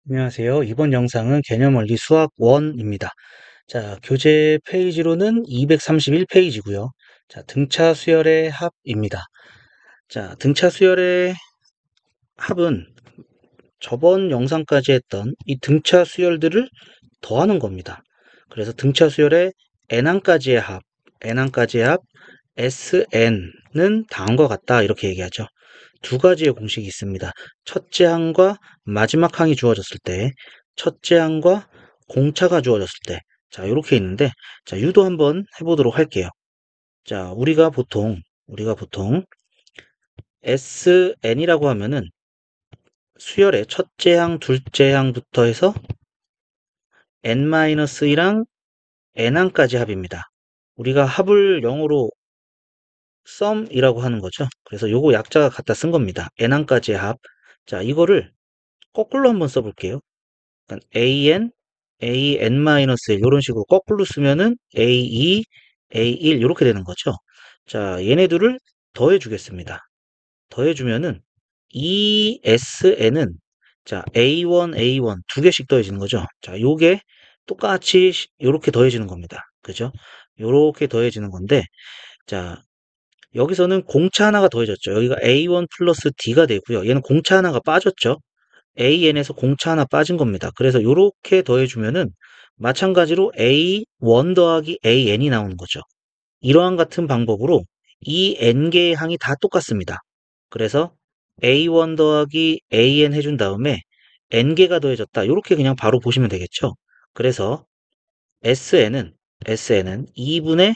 안녕하세요. 이번 영상은 개념원리 수학 1입니다. 자, 교재 페이지로는 231페이지고요. 자, 등차 수열의 합입니다. 자, 등차 수열의 합은 저번 영상까지 했던 이 등차 수열들을 더하는 겁니다. 그래서 등차 수열의 n항까지의 합, n항까지의 합 SN은 다음과 같다 이렇게 얘기하죠. 두 가지의 공식이 있습니다. 첫째 항과 마지막 항이 주어졌을 때, 첫째 항과 공차가 주어졌을 때, 자, 이렇게 있는데, 자, 유도 한번 해보도록 할게요. 자, 우리가 보통 SN이라고 하면은 수열의 첫째 항, 둘째 항부터 해서 N-1이랑 N항까지 합입니다. 우리가 합을 영어로 썸이라고 하는 거죠. 그래서 요거 약자가 갖다 쓴 겁니다. n항까지의 합. 자, 이거를 거꾸로 한번 써볼게요. 그러니까 an-1 이런 식으로 거꾸로 쓰면은 a2, a1 이렇게 되는 거죠. 자, 얘네들을 더해 주겠습니다. 더해 주면은 ESN은 자, A1, A1 두 개씩 더해지는 거죠. 자, 요게 똑같이 요렇게 더해지는 겁니다. 그죠? 요렇게 더해지는 건데 자, 여기서는 공차 하나가 더해졌죠. 여기가 A1 플러스 D가 되고요. 얘는 공차 하나가 빠졌죠. AN에서 공차 하나 빠진 겁니다. 그래서 이렇게 더해주면은 마찬가지로 A1 더하기 AN이 나오는 거죠. 이러한 같은 방법으로 이 N개의 항이 다 똑같습니다. 그래서 A1 더하기 AN 해준 다음에 N개가 더해졌다. 이렇게 그냥 바로 보시면 되겠죠. 그래서 SN은 2분의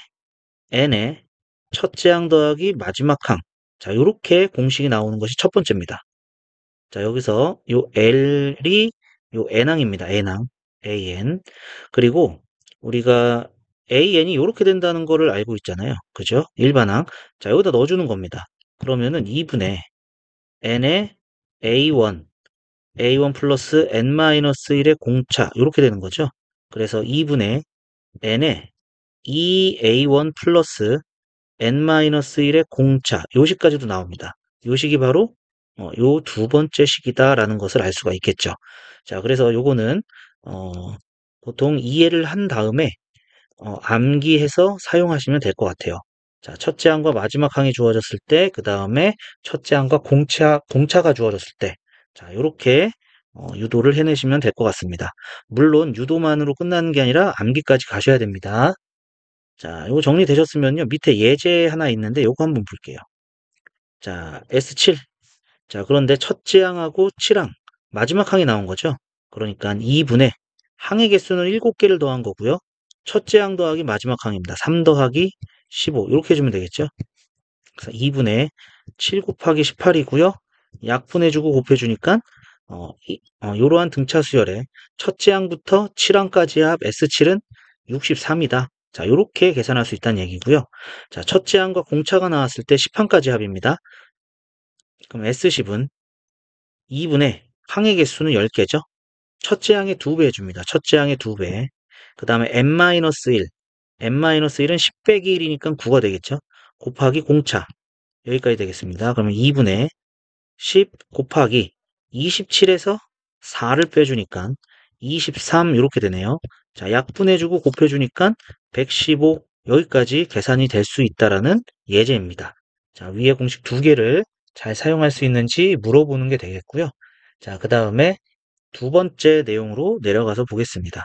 n의 첫째 항 더하기 마지막 항. 자, 요렇게 공식이 나오는 것이 첫 번째입니다. 자, 여기서 요 L이 요 N항입니다. N항. AN. 그리고 우리가 AN이 요렇게 된다는 거를 알고 있잖아요. 그죠? 일반항. 자, 여기다 넣어주는 겁니다. 그러면은 2분의 N의 A1 플러스 N-1의 공차. 요렇게 되는 거죠. 그래서 2분의 N의 2A1 플러스 N-1의 공차, 요식까지도 나옵니다. 요식이 바로 요 두 번째 식이다라는 것을 알 수가 있겠죠. 자, 그래서 요거는 어, 보통 이해를 한 다음에 암기해서 사용하시면 될 것 같아요. 자, 첫째 항과 마지막 항이 주어졌을 때, 그 다음에 첫째 항과 공차가 주어졌을 때, 자, 요렇게 유도를 해내시면 될 것 같습니다. 물론 유도만으로 끝나는 게 아니라 암기까지 가셔야 됩니다. 자, 요거 정리되셨으면요. 밑에 예제 하나 있는데 요거 한번 볼게요. 자, S7. 자, 그런데 첫째 항하고 7항, 마지막 항이 나온 거죠. 그러니까 2분의 항의 개수는 7개를 더한 거고요. 첫째 항 더하기 마지막 항입니다. 3 더하기 15 이렇게 해주면 되겠죠. 그래서 2분의 7 곱하기 18이고요. 약분해주고 곱해주니까 이러한 등차 수열의 첫째 항부터 7항까지의 합 S7은 63이다. 자, 이렇게 계산할 수 있다는 얘기고요. 자, 첫째 항과 공차가 나왔을 때 10항까지 합입니다. 그럼 S10은 2분의 항의 개수는 10개죠. 첫째 항의 2배 해줍니다. 첫째 항의 2배. 그 다음에 n-1. n-1은 10 빼기 1이니까 9가 되겠죠. 곱하기 공차. 여기까지 되겠습니다. 그러면 2분의 10 곱하기 27에서 4를 빼주니까 23 이렇게 되네요. 자, 약분해주고 곱해주니까 115 여기까지 계산이 될 수 있다라는 예제입니다. 자, 위에 공식 두 개를 잘 사용할 수 있는지 물어보는 게 되겠고요. 자, 그 다음에 두 번째 내용으로 내려가서 보겠습니다.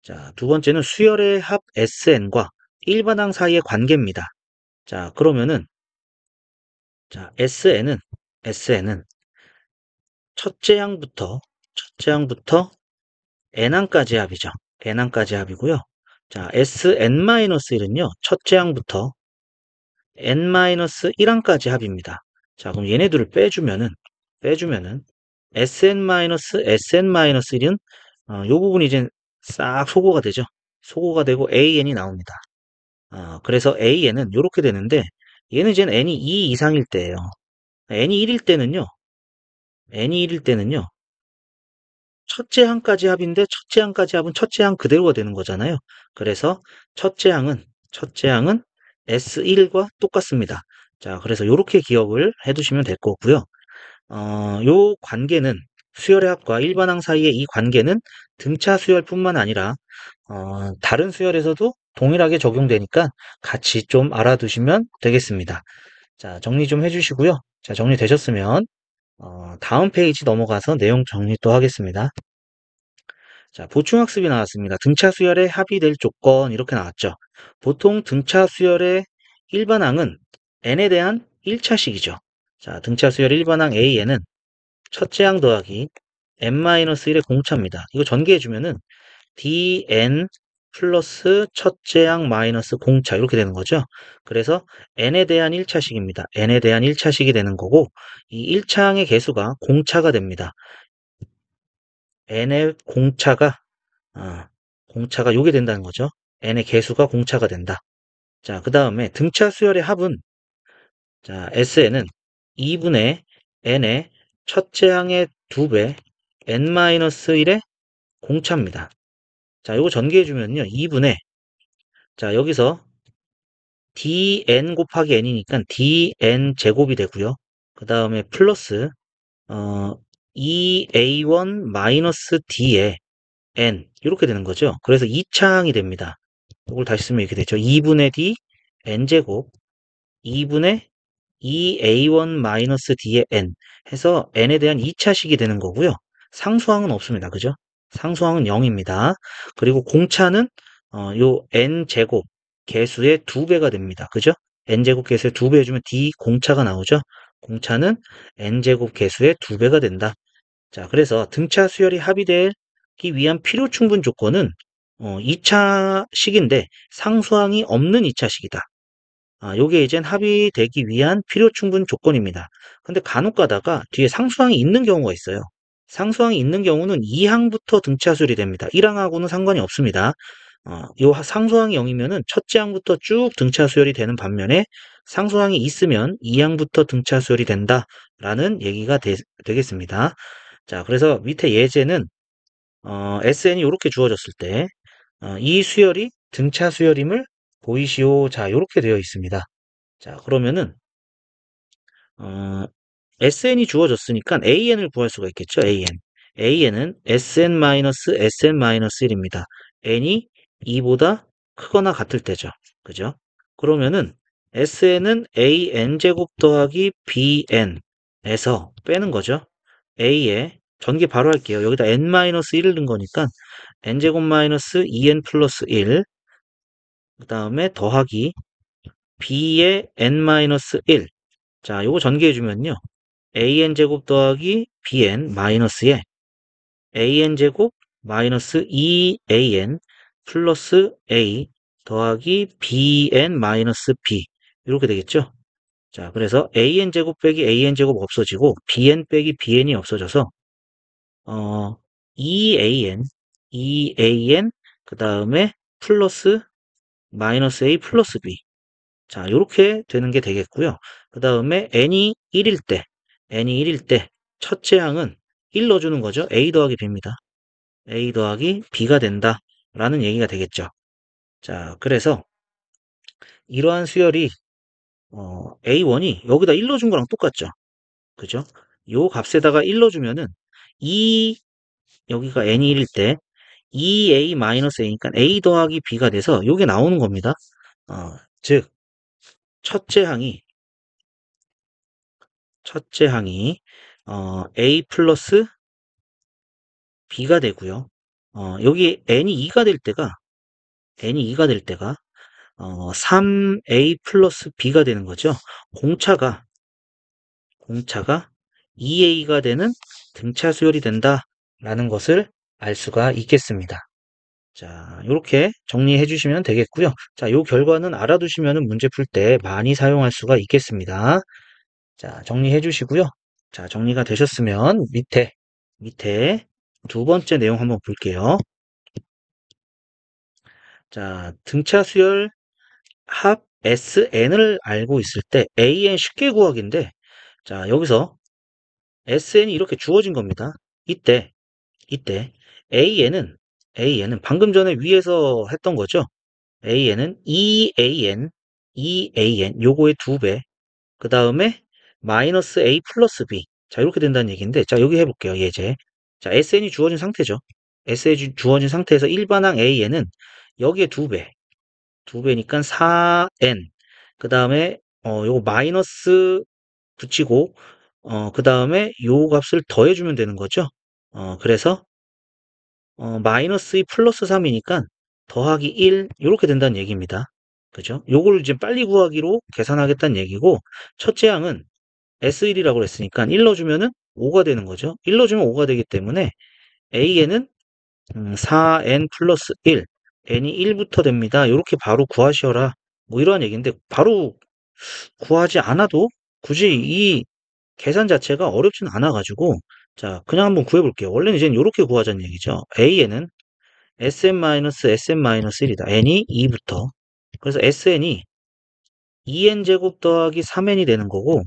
자, 두 번째는 수열의 합 SN과 일반항 사이의 관계입니다. 자, 그러면은 자, SN은 첫째 항부터 n항까지 합이죠. n항까지 합이고요. 자, SN-1은요, 첫째 항부터 n-1항까지 합입니다. 자, 그럼 얘네들을 빼주면은 SN-SN-1은 요 부분이 이제 싹 소거가 되죠. 소거가 되고 AN이 나옵니다. 그래서 AN은 이렇게 되는데 얘는 이제 n이 2 이상일 때예요. n이 1일 때는요. 첫째 항까지 합인데 첫째 항까지 합은 첫째 항 그대로가 되는 거잖아요. 그래서 첫째 항은 S1과 똑같습니다. 자, 그래서 요렇게 기억을 해두시면 될 거고요. 요 관계는 수열의 합과 일반항 사이의 이 관계는 등차 수열뿐만 아니라 다른 수열에서도 동일하게 적용되니까 같이 좀 알아두시면 되겠습니다. 자, 정리 좀 해주시고요. 자, 정리되셨으면 다음 페이지 넘어가서 내용 정리 또 하겠습니다. 자, 보충학습이 나왔습니다. 등차 수열에 합의될 조건 이렇게 나왔죠. 보통 등차 수열의 일반항은 n에 대한 1차식이죠. 자, 등차 수열 일반항 A에는 첫째 항 더하기 n-1의 공차입니다. 이거 전개해주면은 dn 플러스 첫째 항 마이너스 공차 이렇게 되는 거죠. 그래서 n에 대한 1차식입니다. n에 대한 1차식이 되는 거고 이 1차항의 개수가 공차가 됩니다. n의 공차가 공차가 요게 된다는 거죠. n의 개수가 공차가 된다. 자, 그 다음에 등차 수열의 합은 자, Sn은 2분의 n의 첫째 항의 2배 n-1의 공차입니다. 자, 요거 전개해주면요. 2분의 자, 여기서 dn 곱하기 n이니까 dn 제곱이 되고요. 그 다음에 플러스 2a1 마이너스 d에 n 이렇게 되는 거죠. 그래서 2차항이 됩니다. 이걸 다시 쓰면 이렇게 되죠. 2분의 d n제곱 2분의 2a1-d의 n 해서 n에 대한 2차식이 되는 거고요. 상수항은 없습니다. 그죠? 상수항은 0입니다. 그리고 공차는 요 n제곱 개수의 2배가 됩니다. 그죠? n제곱 개수의 2배 해주면 d 공차가 나오죠? 공차는 n제곱 개수의 2배가 된다. 자, 그래서 등차 수열이 합의되기 위한 필요 충분 조건은 2차식인데 상수항이 없는 2차식이다. 요게 이젠 합의되기 위한 필요 충분 조건입니다. 근데 간혹 가다가 뒤에 상수항이 있는 경우가 있어요. 상수항이 있는 경우는 2항부터 등차 수열이 됩니다. 1항하고는 상관이 없습니다. 요 상수항이 0이면은 첫째 항부터 쭉 등차 수열이 되는 반면에 상수항이 있으면 2항부터 등차 수열이 된다라는 얘기가 되겠습니다. 자, 그래서 밑에 예제는 SN이 이렇게 주어졌을 때 이 수열이 등차 수열임을 보이시오. 자, 이렇게 되어 있습니다. 자, 그러면은 SN이 주어졌으니까 AN을 구할 수가 있겠죠. AN. AN은 SN-SN-1입니다. N이 2보다 크거나 같을 때죠. 그죠? 그러면은 SN은 AN제곱 더하기 BN에서 빼는 거죠. A에 전개 바로 할게요. 여기다 N-1을 넣은 거니까 N제곱 마이너스 2N 플러스 1 그 다음에 더하기 B의 N-1 자, 요거 전개해주면요. AN제곱 더하기 BN 마이너스에 AN제곱 마이너스 2AN 플러스 A 더하기 BN 마이너스 B 이렇게 되겠죠? 자, 그래서 AN제곱 빼기 AN제곱 없어지고 BN 빼기 BN이 없어져서 2AN 그 다음에 플러스 마이너스 A 플러스 B 자, 요렇게 되는 게 되겠고요. 그 다음에 n이 1일 때 첫째 항은 1 넣어주는 거죠. a 더하기 b입니다. a 더하기 b가 된다 라는 얘기가 되겠죠. 자, 그래서 이러한 수열이 a1이 여기다 1 넣어준 거랑 똑같죠. 그죠? 요 값에다가 1 넣어주면은 여기가 n이 1일 때 2a-a니까 a 더하기 b가 돼서 요게 나오는 겁니다. 즉 첫째 항이 a 플러스 b가 되고요. 여기 n이 2가 될 때가 3a 플러스 b가 되는 거죠. 공차가 2a가 되는 등차 수열이 된다라는 것을 알 수가 있겠습니다. 자, 이렇게 정리해 주시면 되겠고요. 자, 요 결과는 알아두시면 문제 풀 때 많이 사용할 수가 있겠습니다. 자, 정리해 주시고요. 자, 정리가 되셨으면 밑에 두 번째 내용 한번 볼게요. 자, 등차 수열 합 SN을 알고 있을 때 AN 쉽게 구하기인데 자, 여기서 SN이 이렇게 주어진 겁니다. 이때 AN은 방금 전에 위에서 했던 거죠. AN은 EAN 요거의 2배 그 다음에 마이너스 A 플러스 B. 자, 이렇게 된다는 얘기인데, 자, 여기 해볼게요, 예제. 자, SN이 주어진 상태죠. SN이 주어진 상태에서 일반항 A에는 여기에 2배. 2배니까 4N. 그 다음에, 요거 마이너스 붙이고, 그 다음에 요 값을 더해주면 되는 거죠. 그래서, 마이너스 2 플러스 3이니까 더하기 1, 이렇게 된다는 얘기입니다. 그죠? 요걸 이제 빨리 구하기로 계산하겠다는 얘기고, 첫째 항은 S1이라고 했으니까 1 넣어주면은 5가 되는 거죠. 1 넣어주면 5가 되기 때문에 A에는 4N 플러스 1, N이 1부터 됩니다. 이렇게 바로 구하셔라. 뭐 이러한 얘기인데, 바로 구하지 않아도 굳이 이 계산 자체가 어렵진 않아가지고, 자, 그냥 한번 구해볼게요. 원래는 이제 이렇게 구하자는 얘기죠. A에는 Sn-Sn-1이다. N이 2부터. 그래서 Sn이 2n제곱 더하기 3n이 되는 거고,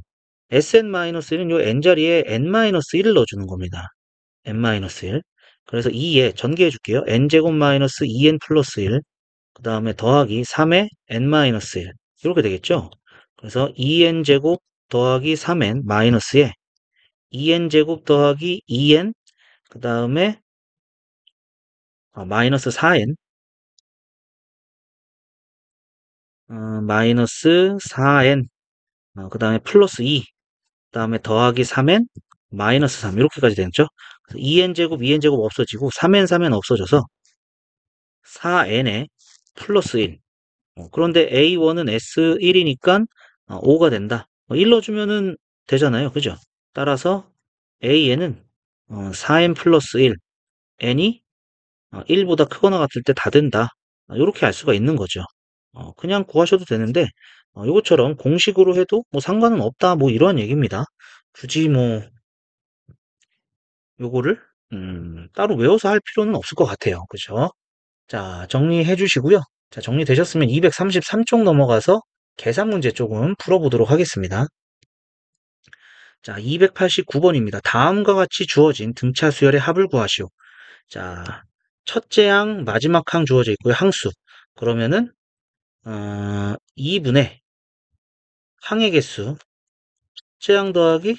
Sn-1은 요 n자리에 n-1을 넣어주는 겁니다. n-1. 그래서 2에 전개해 줄게요. n제곱 마이너스 2n 플러스 1, 그 다음에 더하기 3에 n-1. 이렇게 되겠죠? 그래서 2n제곱 더하기 3n 마이너스에 2n제곱 더하기 2n, 그 다음에 마이너스 4n, 마이너스 4n, 그 다음에 플러스 2, 그 다음에 더하기 3n, 마이너스 3 이렇게까지 되죠. 2n제곱, 2n제곱 없어지고 3n, 3n 없어져서 4n에 플러스 1. 그런데 A1은 S1이니까 5가 된다. 1 넣어주면은 되잖아요. 그죠? 따라서 A에는 4n 플러스 1, n이 1보다 크거나 같을 때 다 된다. 이렇게 알 수가 있는 거죠. 그냥 구하셔도 되는데 이것처럼 공식으로 해도 뭐 상관은 없다. 뭐 이러한 얘기입니다. 굳이 뭐 요거를 따로 외워서 할 필요는 없을 것 같아요. 그죠? 자, 정리해 주시고요. 자, 정리되셨으면 233쪽 넘어가서 계산 문제 조금 풀어보도록 하겠습니다. 자, 289번입니다. 다음과 같이 주어진 등차 수열의 합을 구하시오. 자, 첫째 항, 마지막 항 주어져 있고요. 항수. 그러면은 2분의 항의 개수, 첫째 항 더하기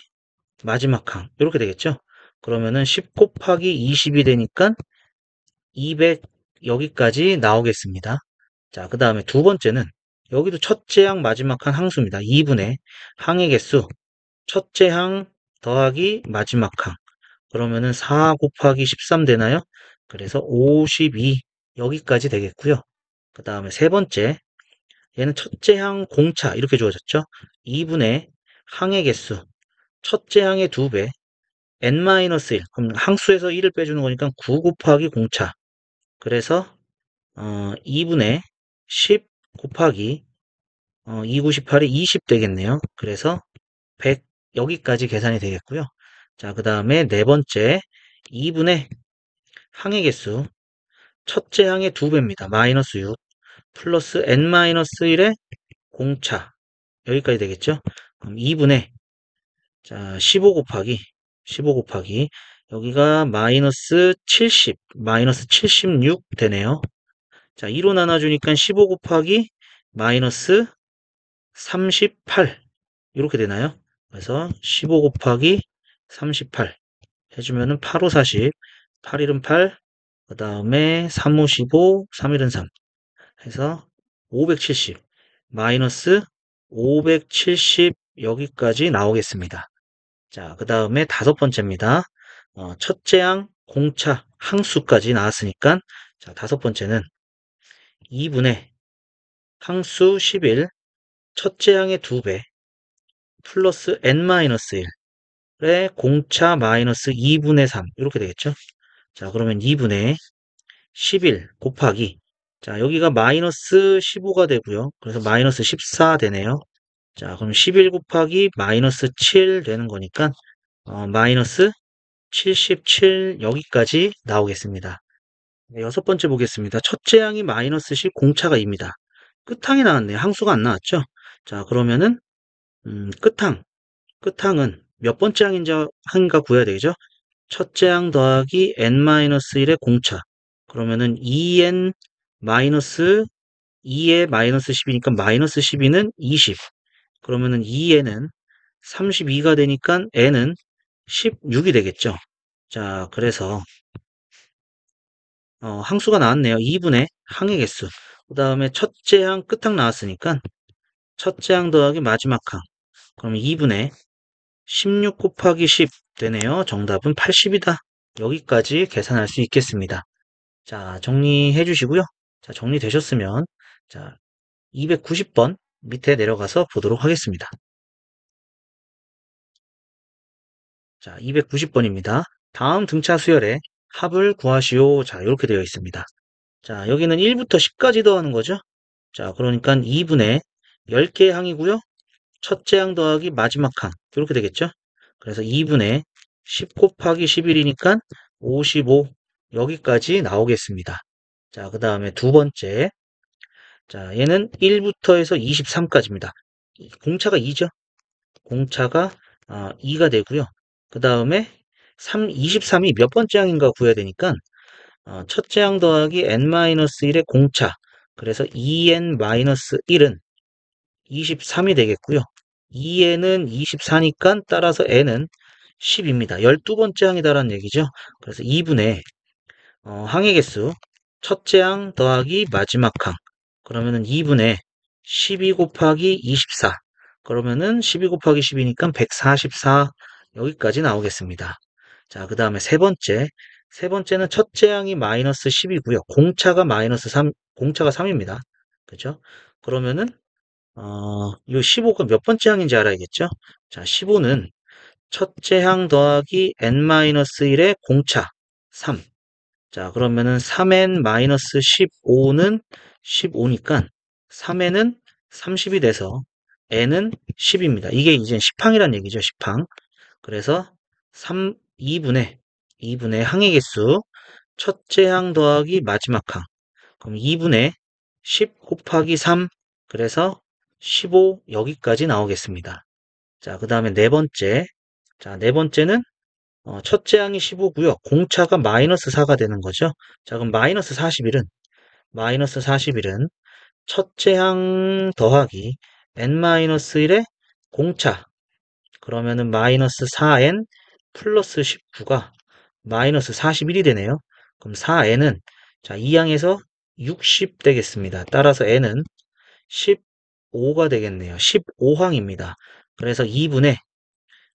마지막 항. 이렇게 되겠죠? 그러면은 10 곱하기 20이 되니까 200 여기까지 나오겠습니다. 자, 그 다음에 두 번째는 여기도 첫째 항 마지막 항 항수입니다. 2분의 항의 개수 첫째 항 더하기 마지막 항. 그러면은 4 곱하기 13 되나요? 그래서 52 여기까지 되겠고요. 그 다음에 세 번째 얘는 첫째 항 공차 이렇게 주어졌죠. 2분의 항의 개수 첫째 항의 2배 n-1 그럼 항수에서 1을 빼주는 거니까 9 곱하기 공차. 그래서 2분의 10 곱하기 2, 9, 18이 20 되겠네요. 그래서 100 여기까지 계산이 되겠고요. 자, 그 다음에 네 번째 2분의 항의 개수 첫째 항의 2배입니다. 마이너스 6 플러스 n-1의 공차 여기까지 되겠죠. 그럼 2분의 자 15 곱하기 여기가 마이너스 70 마이너스 76 되네요. 자 2로 나눠주니까 15 곱하기 마이너스 38 이렇게 되나요? 그래서 15 곱하기 38 해주면은 8, 5, 40 8일은 8, 그 다음에 3, 5, 15 3일은 3 해서 570 마이너스 570 여기까지 나오겠습니다. 자, 그 다음에 다섯 번째입니다. 첫째 항 공차 항수까지 나왔으니까 자, 다섯 번째는 2분의 항수 11 첫째 항의 2배 플러스 n-1의 공차 마이너스 2분의 3 이렇게 되겠죠. 자, 그러면 2분의 11 곱하기 자, 여기가 마이너스 15가 되고요. 그래서 마이너스 14 되네요. 자, 그럼 11 곱하기 마이너스 7 되는 거니까 마이너스 77 여기까지 나오겠습니다. 네, 여섯 번째 보겠습니다. 첫째 항이 마이너스 10 공차가 2입니다. 끝항이 나왔네요. 항수가 안 나왔죠. 자, 그러면은 끝항은 몇 번째 항인가 구해야 되죠. 첫째 항 더하기 n-1의 공차. 그러면은 2n 마이너스 2의 마이너스 10이니까 마이너스 12는 20. 그러면은 2n은 32가 되니까 n은 16이 되겠죠. 자, 그래서 항수가 나왔네요. 2분의 항의 개수. 그 다음에 첫째 항 끝항 나왔으니까 첫째 항 더하기 마지막 항. 그러면 2분의 16 곱하기 10 되네요. 정답은 80이다. 여기까지 계산할 수 있겠습니다. 자, 정리해 주시고요. 자, 정리되셨으면 자, 290번 밑에 내려가서 보도록 하겠습니다. 자, 290번입니다. 다음 등차 수열의 합을 구하시오. 자, 이렇게 되어 있습니다. 자, 여기는 1부터 10까지 더하는 거죠. 자, 그러니까 2분의 10개의 항이고요. 첫째 항 더하기 마지막 항. 이렇게 되겠죠. 그래서 2분의 10 곱하기 11이니까 55. 여기까지 나오겠습니다. 자, 그 다음에 두 번째. 자, 얘는 1부터 해서 23까지입니다. 공차가 2죠. 공차가 2가 되고요. 그 다음에 23이 몇 번째 항인가 구해야 되니까 첫째 항 더하기 n-1의 공차. 그래서 2n-1은 23이 되겠고요. 2n은 24니까 따라서 n은 10입니다. 12번째 항이다라는 얘기죠. 그래서 2분의 항의 개수 첫째 항 더하기 마지막 항. 그러면은 2분의 12 곱하기 24. 그러면은 12 곱하기 10이니까 144. 여기까지 나오겠습니다. 자, 그 다음에 세 번째. 세 번째는 첫째 항이 마이너스 10이고요. 공차가 마이너스 3, 공차가 3입니다. 그죠? 그러면은, 이 15가 몇 번째 항인지 알아야겠죠? 자, 15는 첫째 항 더하기 n-1의 공차 3. 자, 그러면은 3n-15는 15니까 3n은 30이 돼서 n은 10입니다. 이게 이제 10항이란 얘기죠. 10항. 그래서 2분의 항의 개수 첫째 항 더하기 마지막 항. 그럼 2분의 10 곱하기 3. 그래서 15 여기까지 나오겠습니다. 자, 그 다음에 네 번째. 자, 네 번째는 첫째 항이 15고요. 공차가 마이너스 4가 되는 거죠. 자, 그럼 마이너스 41은 첫째 항 더하기 n-1의 공차. 그러면은 마이너스 4n 플러스 19가 마이너스 41이 되네요. 그럼 4n은 자, 이 항에서 60 되겠습니다. 따라서 n은 15가 되겠네요. 15항입니다. 그래서 2분의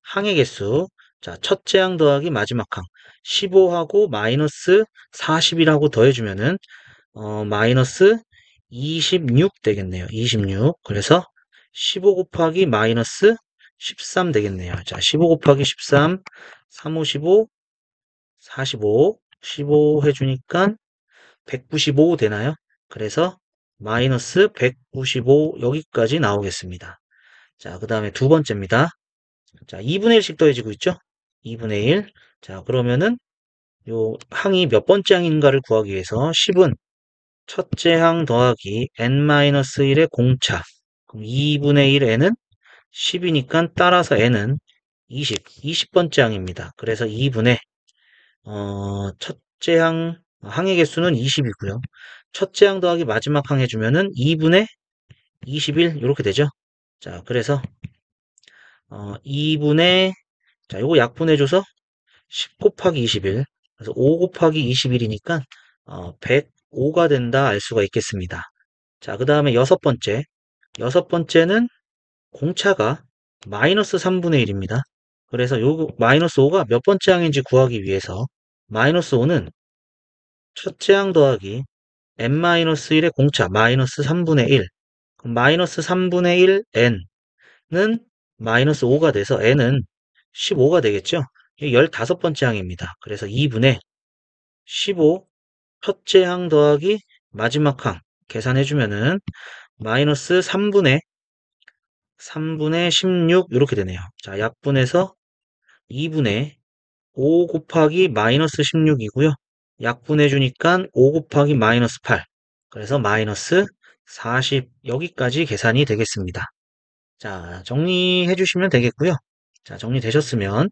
항의 개수. 자, 첫째 항 더하기 마지막 항. 15하고 마이너스 40이라고 더해주면은, 마이너스 26 되겠네요. 26. 그래서 15 곱하기 마이너스 13 되겠네요. 자, 15 곱하기 13, 3, 5, 15, 45, 15 해주니까 195 되나요? 그래서 마이너스 195 여기까지 나오겠습니다. 자, 그 다음에 두 번째입니다. 자, 2분의 1씩 더해지고 있죠? 2분의 1. 자, 그러면은 요 항이 몇 번째 항인가를 구하기 위해서 10은 첫째 항 더하기 n-1의 공차. 그럼 2분의 1 n은 10이니까 따라서 n은 20번째 항입니다. 그래서 2분의 첫째 항의 개수는 20이고요. 첫째 항 더하기 마지막 항 해주면은 2분의 21 이렇게 되죠. 자, 그래서 2분의 자, 요거 약분해줘서 10 곱하기 21. 그래서 5 곱하기 21이니까 105가 된다 알 수가 있겠습니다. 자, 그 다음에 여섯 번째. 여섯 번째는 공차가 마이너스 3분의 1입니다. 그래서 요 마이너스 5가 몇 번째 항인지 구하기 위해서 마이너스 5는 첫째 항 더하기 n-1의 공차 마이너스 3분의 1. 그럼 마이너스 3분의 1 n는 마이너스 5가 돼서 n은 15가 되겠죠. 15번째 항입니다. 그래서 2분의 15 첫째 항 더하기 마지막 항 계산해주면은 마이너스 3분의 16 이렇게 되네요. 자, 약분해서 2분의 5 곱하기 마이너스 16이고요. 약분해주니까 5 곱하기 마이너스 8. 그래서 마이너스 40 여기까지 계산이 되겠습니다. 자, 정리해 주시면 되겠고요. 자, 정리되셨으면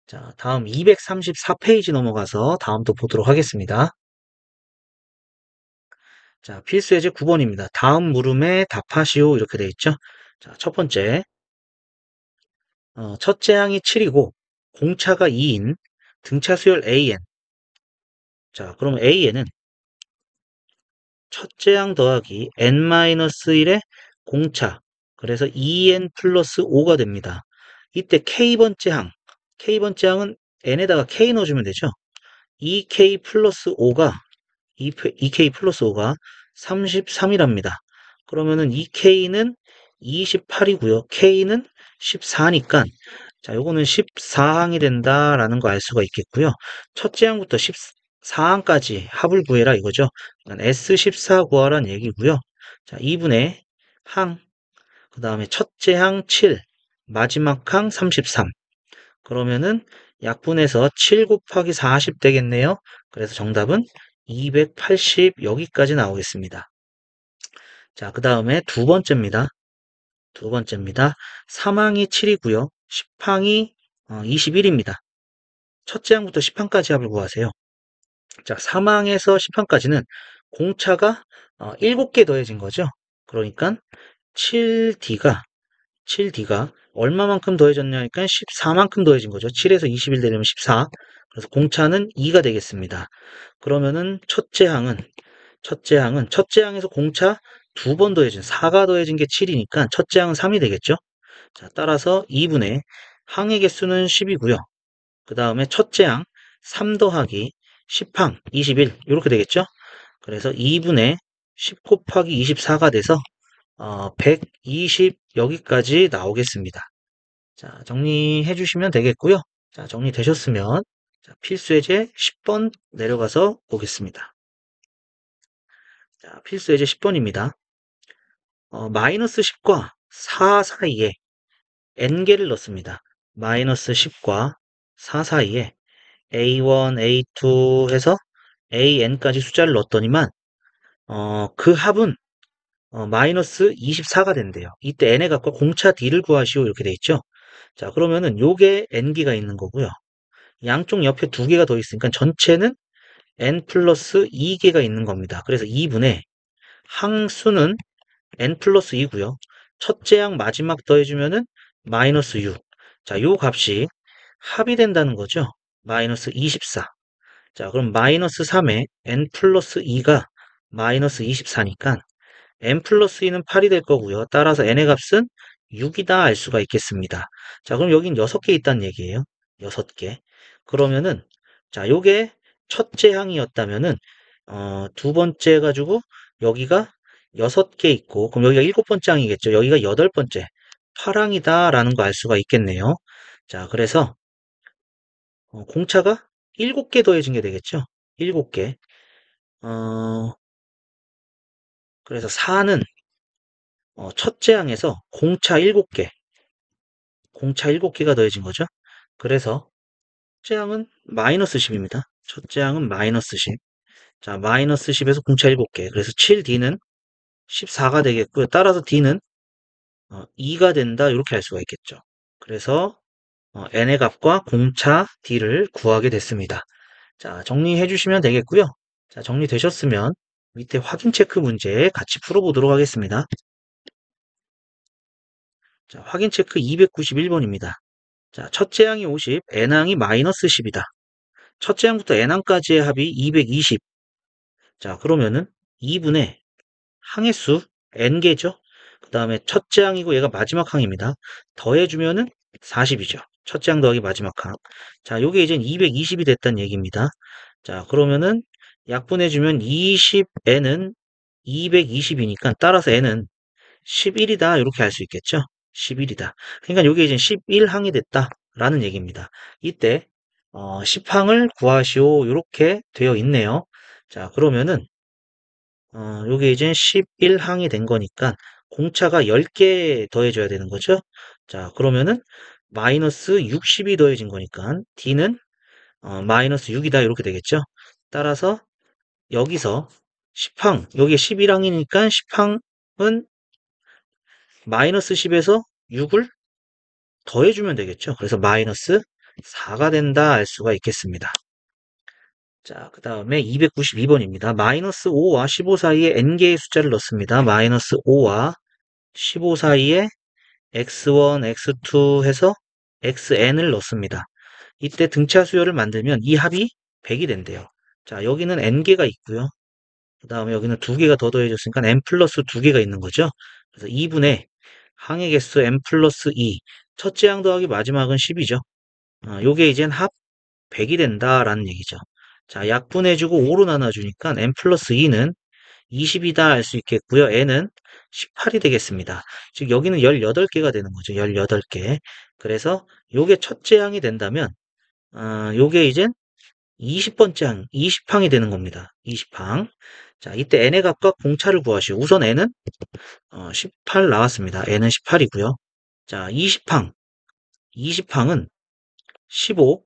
자, 다음 234페이지 넘어가서 다음 또 보도록 하겠습니다. 자, 필수 예제 9번입니다. 다음 물음에 답하시오 이렇게 되어 있죠. 자, 첫 번째, 첫째 항이 7이고 공차가 2인 등차 수열 AN. 자, 그럼 AN은 첫째 항 더하기 n-1의 공차. 그래서 2n 플러스 5가 됩니다. 이때 K번째 항은 n에다가 K 넣어주면 되죠. 2K 플러스 5가 2K 플러스 5가 33이랍니다. 그러면은 2K는 28이고요. K는 14니까 자, 요거는 14항이 된다라는 거 알 수가 있겠고요. 첫째 항부터 14항까지 합을 구해라 이거죠. S14 구하란 얘기고요. 자, 2분의 항, 그 다음에 첫째 항 7, 마지막 항 33. 그러면은 약분해서 7 곱하기 40 되겠네요. 그래서 정답은 280 여기까지 나오겠습니다. 자, 그 다음에 두 번째입니다. 3항이 7이고요. 10항이 21입니다. 첫째 항부터 10항까지 합을 구하세요. 자, 3항에서 10항까지는 공차가 7개 더해진 거죠. 그러니까 7D가 얼마만큼 더해졌냐니까 14만큼 더해진 거죠. 7에서 21 되려면 14. 그래서 공차는 2가 되겠습니다. 그러면은 첫째 항에서 공차 2번 더해진 4가 더해진 게 7이니까 첫째 항은 3이 되겠죠. 자, 따라서 2분의 항의 개수는 10이고요. 그 다음에 첫째 항 3 더하기 10항 21 이렇게 되겠죠. 그래서 2분의 10 곱하기 24가 돼서 120 여기까지 나오겠습니다. 자, 정리해 주시면 되겠고요. 자, 정리되셨으면 자, 필수 예제 10번 내려가서 보겠습니다. 자, 필수 예제 10번입니다. 마이너스 10과 4 사이에 n개를 넣습니다. 마이너스 10과 4 사이에 a1, a2 해서 an까지 숫자를 넣었더니만 그 합은 마이너스 24가 된대요. 이때 n의 값과 공차 d를 구하시오 이렇게 돼 있죠. 자, 그러면은 요게 n기가 있는 거고요. 양쪽 옆에 2개가 더 있으니까 전체는 n 플러스 2개가 있는 겁니다. 그래서 2분의 항수는 n 플러스 2고요. 첫째 항 마지막 더해주면은 마이너스 6. 자, 요 값이 합이 된다는 거죠. 마이너스 24. 자, 그럼 마이너스 3에 n 플러스 2가 마이너스 24니까 n 플러스 2는 8이 될 거고요. 따라서 n의 값은 6이다 알 수가 있겠습니다. 자, 그럼 여긴 6개 있다는 얘기예요. 6개. 그러면은 자, 요게 첫째 항이었다면은 두 번째 가지고 여기가 6개 있고 그럼 여기가 7번째 항이겠죠. 여기가 8번째 8항이다라는 거 알 수가 있겠네요. 자, 그래서 공차가 7개 더해진 게 되겠죠. 7개. 그래서 4는 첫째 항에서 공차 7개가 더해진 거죠. 그래서 첫째 항은 마이너스 10입니다. 첫째 항은 마이너스 10. 자, 마이너스 10에서 공차 7개. 그래서 7D는 14가 되겠고요. 따라서 D는 2가 된다. 이렇게 할 수가 있겠죠. 그래서 n의 값과 공차 D를 구하게 됐습니다. 자, 정리해 주시면 되겠고요. 자, 정리되셨으면 밑에 확인 체크 문제 같이 풀어보도록 하겠습니다. 자, 확인 체크 291번입니다. 자, 첫째 항이 50, n항이 마이너스 10이다. 첫째 항부터 n항까지의 합이 220. 자, 그러면은 2분의 항의 수 n개죠. 그 다음에 첫째 항이고 얘가 마지막 항입니다. 더해주면은 40이죠. 첫째 항 더하기 마지막 항. 자, 요게 이제 220이 됐다는 얘기입니다. 자, 그러면은 약분해주면 20n은 220이니까 따라서 n은 11이다. 이렇게 할 수 있겠죠. 11이다. 그러니까 요게 이제 11항이 됐다라는 얘기입니다. 이때 10항을 구하시오. 이렇게 되어 있네요. 자, 그러면은 요게 이제 11항이 된 거니까 공차가 10개 더해줘야 되는 거죠. 자, 그러면은 마이너스 60이 더해진 거니까 D는 마이너스 6이다 이렇게 되겠죠. 따라서 여기서 10항, 여기 11항이니까 10항은 마이너스 10에서 6을 더해주면 되겠죠. 그래서 마이너스 4가 된다 알 수가 있겠습니다. 자, 그 다음에 292번입니다. 마이너스 5와 15 사이에 n개의 숫자를 넣습니다. 마이너스 5와 15 사이에 x1, x2 해서 xn을 넣습니다. 이때 등차 수열을 만들면 이 합이 100이 된대요. 자, 여기는 n개가 있고요. 그 다음에 여기는 2개가 더 더해졌으니까 n 플러스 2개가 있는 거죠. 그래서 2분의 항의 개수 n 플러스 2. 첫째 항 더하기 마지막은 10이죠. 요게 이젠 합 100이 된다라는 얘기죠. 자, 약분해주고 5로 나눠주니까 n 플러스 2는 20이다 알 수 있겠고요. n은 18이 되겠습니다. 즉 여기는 18개가 되는 거죠. 18개. 그래서 요게 첫째 항이 된다면 요게 이젠 20번째 항, 20항이 되는 겁니다. 20항. 자, 이때 n의 값과 공차를 구하시오. 우선 n은 18 나왔습니다. n은 18이고요. 자, 20항. 20항은 15,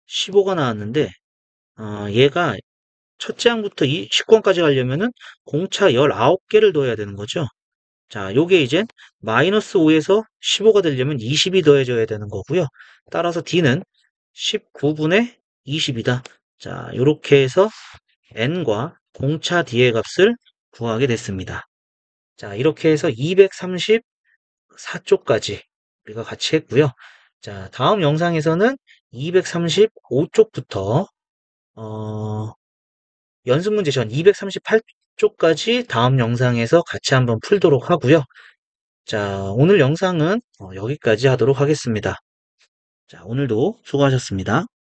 15가 나왔는데 얘가 첫째 항부터 19항까지 가려면은 공차 19개를 더해야 되는 거죠. 자, 요게 이제 마이너스 5에서 15가 되려면 20이 더해져야 되는 거고요. 따라서 D는 19분의 20이다. 자, 요렇게 해서 N과 공차 D의 값을 구하게 됐습니다. 자, 이렇게 해서 234쪽까지 우리가 같이 했고요. 자, 다음 영상에서는 235쪽부터 연습 문제 전 238쪽까지 다음 영상에서 같이 한번 풀도록 하고요. 자, 오늘 영상은 여기까지 하도록 하겠습니다. 자, 오늘도 수고하셨습니다.